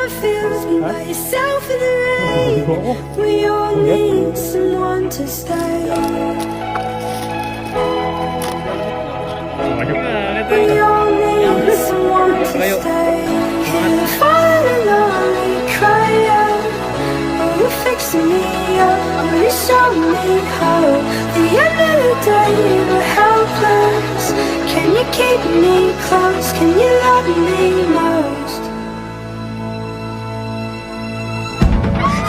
one feels me by yourself in the rain. We all need someone to stay. We all need someone to stay. And I'm falling alone, you cry out. Oh, you're fixing me up, oh, you show me how. At the end of the day, we're helpless. Can you keep me close? Can you love me most?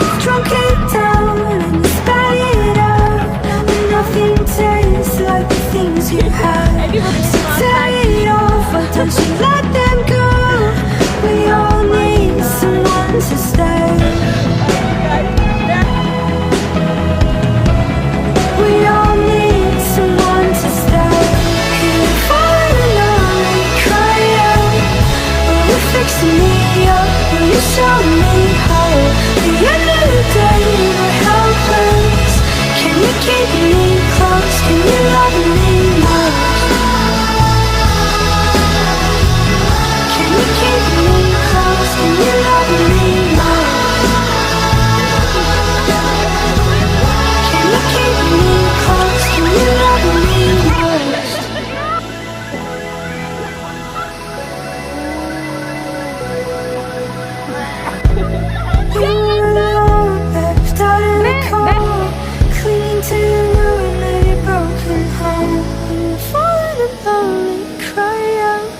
You've drunk it down and you spat it out, and nothing tastes like the things you had. So tear it off, why don't you let them go? We all need someone to stay. We all need someone to stay. You're falling alone, you cry out. Oh, you're fixing me up, oh, you show me how. At the end of the day, we're helpless. Can you keep me close? Can you love me most? Can you keep me close? Can you love me most? Can you keep me close? Can you love me most? You were alone, left out in the cold, clinging to your ruin of your broken home. When you're falling alone, you cry out.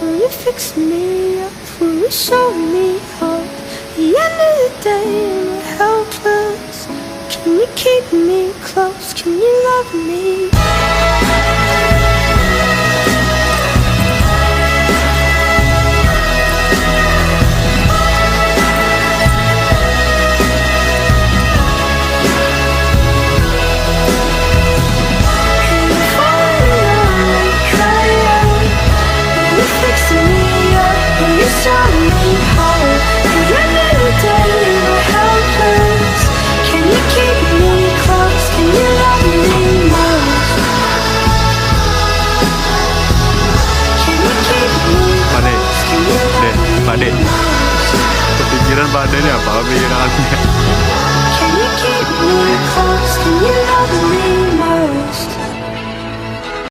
Will you fix me up? Will you show me hope? At the end of the day, we're helpless. Can you keep me close? Can you love me? You're falling alone, you cry out. Will you fix me up? Will you show me how? At the end of the day, we're helpless. Can you keep me close? Can you love me most? Can you keep me Pak Dek, close? Can you love me Pak Dek. most? Kepikiran Pak Dek ni apa? Pikiran